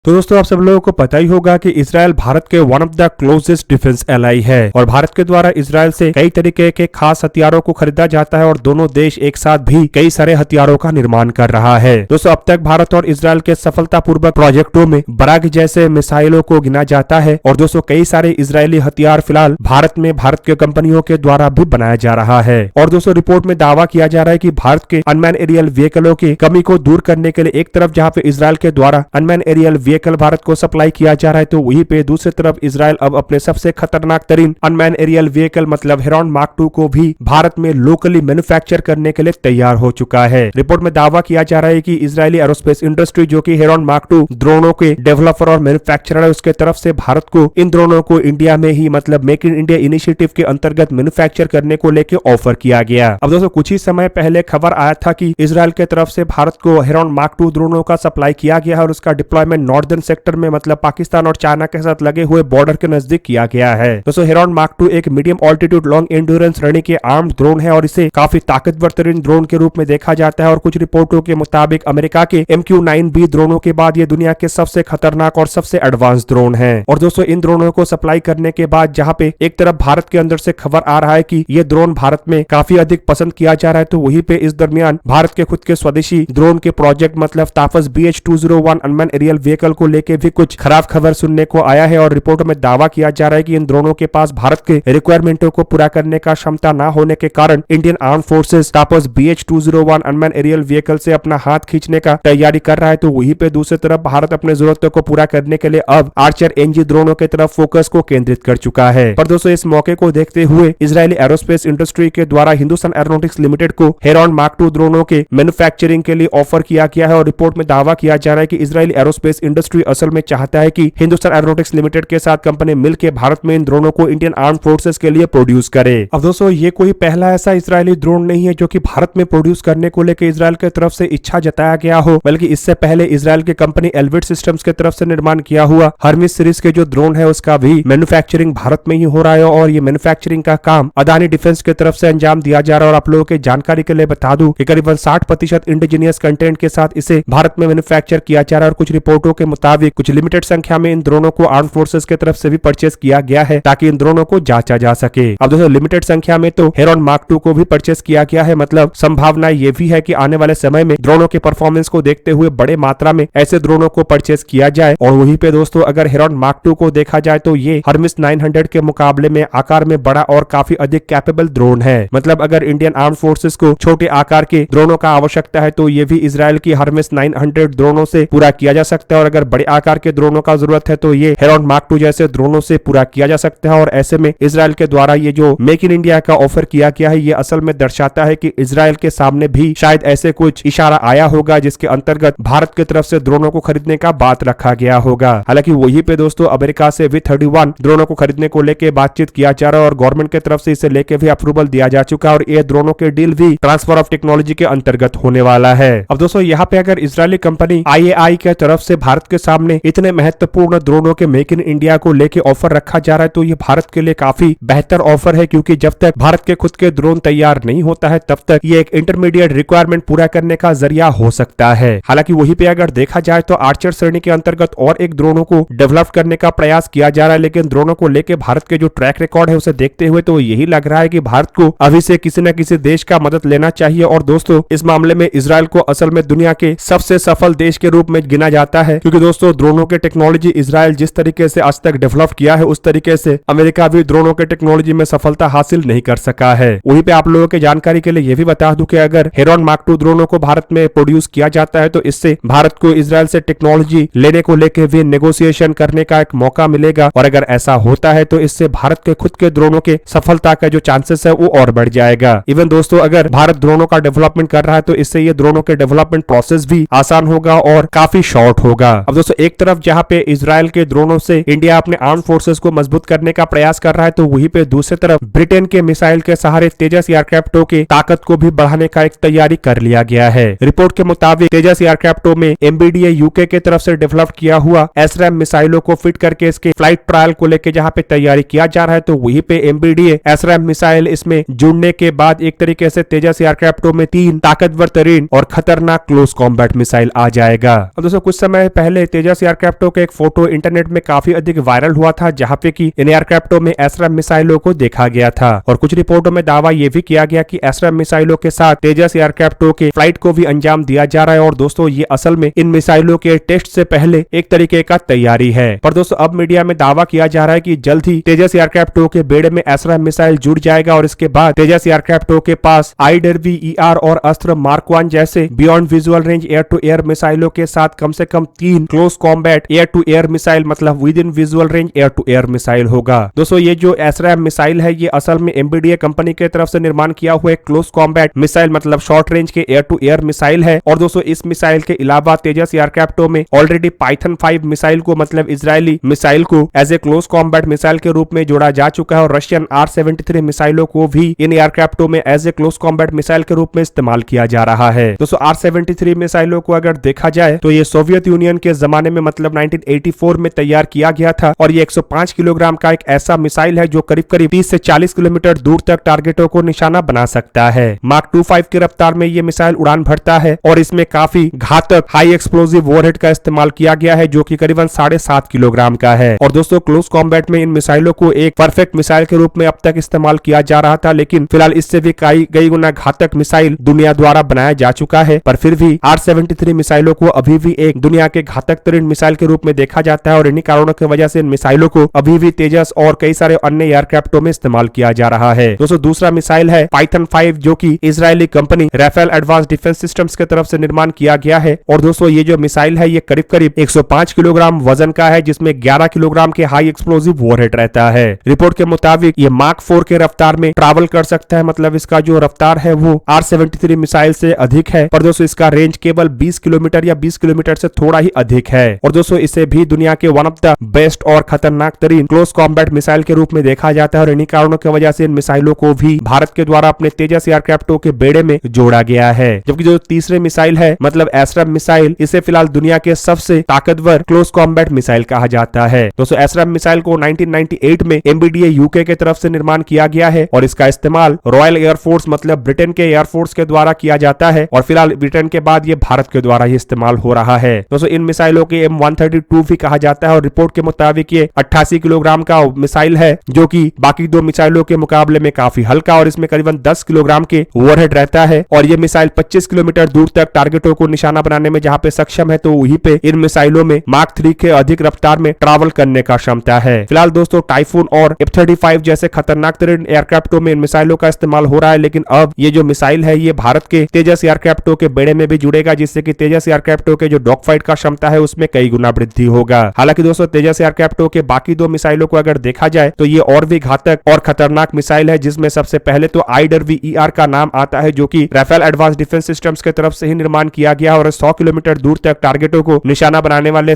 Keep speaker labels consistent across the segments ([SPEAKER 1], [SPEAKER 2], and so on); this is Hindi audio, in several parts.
[SPEAKER 1] तो दोस्तों आप सब लोगों को पता ही होगा कि इसराइल भारत के one of the closest defence ally है और भारत के द्वारा इसराइल से कई तरीके के खास हथियारों को खरीदा जाता है और दोनों देश एक साथ भी कई सारे हथियारों का निर्माण कर रहा है। दोस्तों अब तक भारत और इसराइल के सफलतापूर्वक प्रोजेक्टों में बराक जैसे मिसाइलों को गिना जाता है और दोस्तों कई सारे इजरायली हथियार फिलहाल भारत में भारत के कंपनियों के द्वारा भी बनाया जा रहा है। और दोस्तों रिपोर्ट में दावा किया जा रहा है कि भारत के अनमैन एरियल व्हीकलों की कमी को दूर करने के लिए एक तरफ जहाँ पे इसराइल के द्वारा अनमैन एरियल व्हीकल भारत को सप्लाई किया जा रहा है तो वहीं पे दूसरी तरफ इसराइल अब अपने सबसे खतरनाक तरीन अनमैन एरियल व्हीकल मतलब हेरॉन मार्क 2 को भी भारत में लोकली मैन्युफैक्चर करने के लिए तैयार हो चुका है। रिपोर्ट में दावा किया जा रहा है कि इजरायली एरोस्पेस इंडस्ट्री जो कि हेरॉन मार्क 2 ड्रोनों के डेवलपर और मैन्युफैक्चरर है उसके तरफ से भारत को इन ड्रोनों को इंडिया में ही मतलब मेक इन इंडिया इनिशिएटिव के अंतर्गत मैन्युफैक्चर करने को लेकर ऑफर किया गया। अब दोस्तों कुछ ही समय पहले खबर आया था कि इसराइल के तरफ से भारत को हेरॉन मार्क 2 ड्रोनों का सप्लाई किया गया है और उसका डिप्लॉयमेंट नॉर्दर्न सेक्टर में मतलब पाकिस्तान और चाइना के साथ लगे हुए बॉर्डर के नजदीक किया गया है। दोस्तों हेरॉन मार्क 2 एक मीडियम ऑल्टीट्यूड लॉन्ग एंड्योरेंस श्रेणी के आर्म्ड ड्रोन है और इसे काफी ताकतवर तरीन ड्रोन के रूप में देखा जाता है और कुछ रिपोर्टों के मुताबिक अमेरिका के MQ-9B ड्रोनों के बाद ये दुनिया के सबसे खतरनाक और सबसे एडवांस ड्रोन है। और दोस्तों इन ड्रोनों को सप्लाई करने के बाद जहाँ पे एक तरफ भारत के अंदर से खबर आ रहा है कि ये ड्रोन भारत में काफी अधिक पसंद किया जा रहा है तो वहीं पे इस दरमियान भारत के खुद के स्वदेशी ड्रोन के प्रोजेक्ट मतलब तापस BH-201 अनमैन एरियल व्हीकल को लेकर भी कुछ खराब खबर सुनने को आया है और रिपोर्ट में दावा किया जा रहा है कि इन ड्रोनों के पास भारत के रिक्वायरमेंटों को पूरा करने का क्षमता न होने के कारण इंडियन आर्म फोर्सेस तापस BH-201 अनमैन एरियल व्हीकल से अपना हाथ खींचने का तैयारी कर रहा है तो वहीं पे दूसरी तरफ भारत अपने जरूरतों को पूरा करने के लिए अब आर्चर NG ड्रोनों की तरफ फोकस को केंद्रित कर चुका है। पर दोस्तों इस मौके को देखते हुए इजरायली एरोस्पेस इंडस्ट्री के द्वारा हिंदुस्तान एरोनॉटिक्स लिमिटेड को हेरॉन मार्क 2 ड्रोनों के मैन्युफैक्चरिंग के लिए ऑफर किया गया है और रिपोर्ट में दावा किया जा रहा है कि इजरायली एरोस्पेस इंडस्ट्री असल में चाहता है कि हिंदुस्तान एरोनॉटिक्स लिमिटेड के साथ कंपनी मिलकर भारत में इन ड्रोनों को इंडियन आर्म फोर्सेस के लिए प्रोड्यूस करे। अब दोस्तों ये कोई पहला ऐसा इजरायली ड्रोन नहीं है जो कि भारत में प्रोड्यूस करने को लेकर इजरायल की तरफ से इच्छा जताया गया हो, बल्कि इससे पहले इजरायल की कंपनी एल्बिट सिस्टम्स की तरफ से निर्माण किया हुआ हर्मिस सीरीज के जो ड्रोन है उसका भी मैन्युफैक्चरिंग भारत में ही हो रहा है और ये मैन्युफैक्चरिंग का काम अदानी डिफेंस की तरफ से अंजाम दिया जा रहा है। और आप लोगों की जानकारी के लिए बता दूं कि करीबन 60% इंडिजीनियस कंटेंट के साथ इसे भारत में मैन्युफैक्चर किया जा रहा है और कुछ रिपोर्टों के मुताबिक कुछ लिमिटेड संख्या में इन ड्रोनों को आर्म फोर्सेस की तरफ से भी परचेस किया गया है ताकि इन ड्रोनों को जांचा जा सके। अब दोस्तों लिमिटेड संख्या में तो हेरॉन मार्क 2 को भी परचेस किया गया है, मतलब संभावना ये भी है कि आने वाले समय में ड्रोनों के परफॉर्मेंस को देखते हुए बड़े मात्रा में ऐसे ड्रोनों को परचेस किया जाए। और वहीं पे दोस्तों अगर हेरॉन मार्क 2 को देखा जाए तो ये हर्मिस 900 के मुकाबले में आकार में बड़ा और काफी अधिक कैपेबल ड्रोन है। मतलब अगर इंडियन आर्म फोर्सेस को छोटे आकार के ड्रोनों का आवश्यकता है तो ये भी इजराइल की हर्मिस 900 ड्रोनों से पूरा किया जा सकता है और अगर बड़े आकार के ड्रोनों का जरूरत है तो ये हेरॉन मार्क 2 जैसे ड्रोनों से पूरा किया जा सकता है। और ऐसे में इजराइल के द्वारा ये जो मेक इन इंडिया का ऑफर किया गया है ये असल में दर्शाता है कि इजराइल के सामने भी शायद ऐसे कुछ इशारा आया होगा जिसके अंतर्गत भारत की तरफ से ड्रोनों को खरीदने का बात रखा गया होगा। हालांकि वहीं पे दोस्तों अमेरिका से V-31 ड्रोनों को खरीदने को लेकर बातचीत किया जा रहा है और गवर्नमेंट की तरफ से इसे लेके भी अप्रूवल दिया जा चुका है और ये ड्रोनों के डील भी ट्रांसफर ऑफ टेक्नोलॉजी के अंतर्गत होने वाला है। अब दोस्तों यहाँ पे अगर इजरायली कंपनी IAI के तरफ से भारत के सामने इतने महत्वपूर्ण ड्रोनों के मेक इन इंडिया को लेके ऑफर रखा जा रहा है तो ये भारत के लिए काफी बेहतर ऑफर है, क्योंकि जब तक भारत के खुद के ड्रोन तैयार नहीं होता है तब तक ये एक इंटरमीडिएट रिक्वायरमेंट पूरा करने का जरिया हो सकता है। हालांकि वहीं पे अगर देखा जाए तो आर्चर श्रेणी के अंतर्गत और एक ड्रोनों को डेवलप करने का प्रयास किया जा रहा है, लेकिन ड्रोनों को लेकर भारत के जो ट्रैक रिकॉर्ड है उसे देखते हुए तो यही लग रहा है कि भारत को अभी से किसी न किसी देश का मदद लेना चाहिए। और दोस्तों इस मामले में इजराइल को असल में दुनिया के सबसे सफल देश के रूप में गिना जाता है, क्योंकि दोस्तों ड्रोनों के टेक्नोलॉजी इजराइल जिस तरीके से आज तक डेवलप किया है उस तरीके से अमेरिका भी ड्रोनों के टेक्नोलॉजी में सफलता हासिल नहीं कर सका है। वहीं पे आप लोगों की जानकारी के लिए यह भी बता दूं कि अगर हेरॉन मार्क 2 ड्रोनों को भारत में प्रोड्यूस किया जाता है तो इससे भारत को इजराइल से टेक्नोलॉजी लेने को लेकर भी नेगोशिएशन करने का एक मौका मिलेगा और अगर ऐसा होता है तो इससे भारत के खुद के ड्रोनों के सफलता का जो चांसेस है वो और बढ़ जाएगा। इवन दोस्तों अगर भारत ड्रोनों का डेवलपमेंट कर रहा है तो इससे ये ड्रोनों के डेवलपमेंट प्रोसेस भी आसान होगा और काफी शॉर्ट होगा। अब दोस्तों एक तरफ जहाँ पे इजराइल के ड्रोनों से इंडिया अपने आर्म फोर्सेस को मजबूत करने का प्रयास कर रहा है तो वहीं पे दूसरी तरफ ब्रिटेन के मिसाइल के सहारे तेजस एयरक्राफ्टों की ताकत को भी बढ़ाने का एक तैयारी कर लिया गया है। रिपोर्ट के मुताबिक तेजस एयरक्राफ्टों में MBDA UK की तरफ से डेवलप किया हुआ SRAM मिसाइलों को फिट करके इसके फ्लाइट ट्रायल को लेकर जहाँ पे तैयारी किया जा रहा है तो वहीं पे MBDA SRAM मिसाइल इसमें जुड़ने के बाद एक तरीके से तेजस एयरक्राफ्टों में 3 ताकतवर तरीन और खतरनाक क्लोज कॉम्बैट मिसाइल आ जाएगा। अब दोस्तों कुछ समय पहले पहले तेजस एयरक्राफ्टों का एक फोटो इंटरनेट में काफी अधिक वायरल हुआ था, जहां पे कि इन एयरक्राफ्टों में एसराम मिसाइलों को देखा गया था और कुछ रिपोर्टों में दावा यह भी किया गया कि एसराम मिसाइलों के साथ तेजस एयरक्राफ्टों के फ्लाइट को भी अंजाम दिया जा रहा है। और दोस्तों ये असल में इन मिसाइलों के टेस्ट से पहले एक तरीके का तैयारी है। पर दोस्तों अब मीडिया में दावा किया जा रहा है कि जल्द ही तेजस एयरक्राफ्टों के बेड़े में एसराम मिसाइल जुड़ जाएगा और इसके बाद तेजस एयरक्राफ्टों के पास IWER और अस्त्र मार्क 1 जैसे beyond visual range air to air मिसाइलों के साथ कम से कम 3 close combat air to air missile मतलब within visual range air to air missile होगा। दोस्तों ये जो एसराम मिसाइल है ये असल में MBDA कंपनी के तरफ से निर्माण किया हुआ एक क्लोज कॉम्बैट मिसाइल मतलब शॉर्ट रेंज के एयर टू एयर मिसाइल है। और दोस्तों इस मिसाइल के अलावा तेजस एयरक्राफ्टों में ऑलरेडी पाइथन 5 मिसाइल को मतलब इजरायली मिसाइल को as a close combat missile के रूप में जोड़ा जा चुका है और रशियन R-73 मिसाइलों को भी इन एयरक्राफ्टों में as a close combat missile के रूप में इस्तेमाल किया जा रहा है। दोस्तों R-73 मिसाइलों को अगर देखा जाए तो ये सोवियत यूनियन के जमाने में मतलब 1984 में तैयार किया गया था और ये 105 किलोग्राम का एक ऐसा मिसाइल है जो करीब करीब 30 से 40 किलोमीटर दूर तक टारगेटों को निशाना बना सकता है। मार्क 25 की रफ्तार में ये मिसाइल उड़ान भरता है और इसमें काफी घातक हाई एक्सप्लोजिव वॉरहेड का इस्तेमाल किया गया है जो कि करीबन 7.5 किलोग्राम का है। और दोस्तों क्लोज कॉम्बैट में इन मिसाइलों को एक परफेक्ट मिसाइल के रूप में अब तक इस्तेमाल किया जा रहा था, लेकिन फिलहाल इससे भी कई गुना घातक मिसाइल दुनिया द्वारा बनाया जा चुका है। पर फिर भी R-73 मिसाइलों को अभी भी एक दुनिया के घातक तरीन मिसाइल के रूप में देखा जाता है और इन्हीं कारणों की वजह से इन मिसाइलों को अभी भी तेजस और कई सारे अन्य एयरक्राफ्टों में इस्तेमाल किया जा रहा है। दोस्तों दूसरा मिसाइल है पाइथन 5 जो कि Israeli company Rafael advance defence systems की तरफ से निर्माण किया गया है। और दोस्तों ये जो मिसाइल है ये करीब करीब 105 किलोग्राम वजन का है जिसमें 11 किलोग्राम के हाई एक्सप्लोजिव वॉरहेड रहता है। रिपोर्ट के मुताबिक ये मार्क 4 के रफ्तार में ट्रैवल कर सकता है, मतलब इसका जो रफ्तार है वो R-73 मिसाइल से अधिक है। पर दोस्तों इसका रेंज केवल 20 किलोमीटर या 20 किलोमीटर से थोड़ा ही अधिक है। और दोस्तों इसे भी दुनिया के वन ऑफ द बेस्ट और खतरनाक तरीन क्लोज कॉम्बैट मिसाइल के रूप में देखा जाता है और इन्हीं कारणों की वजह से इन मिसाइलों को भी भारत के द्वारा अपने तेजस एयरक्राफ्टों के बेड़े में जोड़ा गया है। जबकि जो तीसरे मिसाइल है मतलब एसराम मिसाइल, इसे फिलहाल दुनिया के सबसे ताकतवर क्लोज कॉम्बैट मिसाइल कहा जाता है। दोस्तों एसराम मिसाइल को 1998 में MBDA UK के तरफ से निर्माण किया गया है और इसका इस्तेमाल रॉयल एयरफोर्स मतलब ब्रिटेन के एयरफोर्स के द्वारा किया जाता है और फिलहाल ब्रिटेन के बाद ये भारत के द्वारा ही इस्तेमाल हो रहा है। दोस्तों इन मिसाइलों के M132 भी कहा जाता है और रिपोर्ट के मुताबिक ये 88 किलोग्राम का मिसाइल है जो कि बाकी दो मिसाइलों के मुकाबले में काफी हल्का और इसमें करीबन 10 किलोग्राम के वॉरहेड रहता है और ये मिसाइल 25 किलोमीटर दूर तक टारगेटों को निशाना बनाने में जहां पे सक्षम है तो वहीं पे इन मिसाइलों में मार्क 3 के अधिक रफ्तार में ट्रैवल करने का क्षमता है। फिलहाल दोस्तों टाइफून और F-35 जैसे खतरनाक तरीन एयरक्राफ्टों में इन मिसाइलों का इस्तेमाल हो रहा है, लेकिन अब ये जो मिसाइल है ये भारत के तेजस एयरक्राफ्टों के बेड़े में भी जुड़ेगा जिससे कि तेजस एयरक्राफ्टों के जो डॉग फाइट का क्षमता है उसमें कई गुना वृद्धि होगा। हालांकि दोस्तों तेजस एयरक्राफ्टों के बाकी दो मिसाइलों को अगर देखा जाए तो ये और भी घातक और खतरनाक मिसाइल है जिसमें सबसे पहले तो IWER का नाम आता है जो कि राफेल एडवांस डिफेंस सिस्टम्स की तरफ से ही निर्माण किया गया और 100 किलोमीटर दूर तक टारगेटों को निशाना बनाने वाले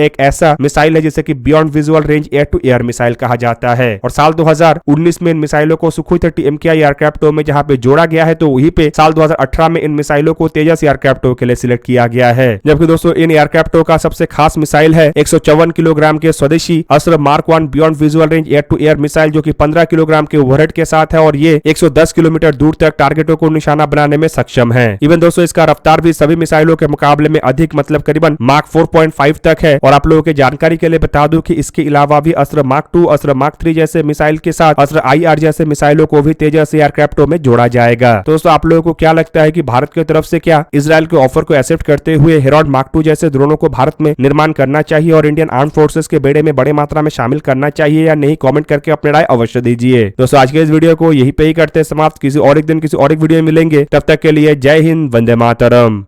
[SPEAKER 1] एक ऐसा मिसाइल है जिसे कि beyond visual range air to air missile कहा जाता है। और साल 2019 में इन मिसाइलों को सुखोई 30 MKI एयरक्राफ्टों में जहां पे जोड़ा गया है तो वहीं पे साल 2018 में इन मिसाइलों को तेजस एयरक्राफ्टों के लिए सिलेक्ट किया गया है। जबकि दोस्तों इन एयरक्राफ्टों का सबसे खास मिसाइल है 154 किलोग्राम के स्वदेशी Astra mark 1 beyond visual range air to air missile जो कि 15 किलोग्राम के ओवरहेड के साथ है और ये 110 किलोमीटर दूर तक टारगेटों को निशाना बनाने में सक्षम है। इवन दोस्तों इसका रफ्तार भी सभी मिसाइलों के मुकाबले में अधिक मतलब करीबन मार्क 4.5 तक है। और आप लोगों की जानकारी के लिए बता दूं कि इसके अलावा भी अस्त्र मार्क 2 अस्त्र मार्क 3 जैसे मिसाइल के साथ अस्त्र IR जैसे मिसाइलों को भी तेजस एयरक्राफ्टों में जोड़ा जाएगा। तो दोस्तों आप लोगों को क्या लगता है कि भारत की तरफ से क्या इजराइल के ऑफर को एक्सेप्ट करते हुए हेरॉड मार्क 2 जैसे ड्रोनों को भारत में निर्माण करना चाहिए और इंडियन आर्म फोर्सेस के बेड़े में बड़ी मात्रा में शामिल करना चाहिए या नहीं? कमेंट करके अपनी राय अवश्य दीजिए। दोस्तों आज के इस वीडियो को यहीं पे ही करते हैं समाप्त। किसी और एक दिन किसी और एक वीडियो में मिलेंगे, तब तक के लिए जय हिंद, वंदे मातरम।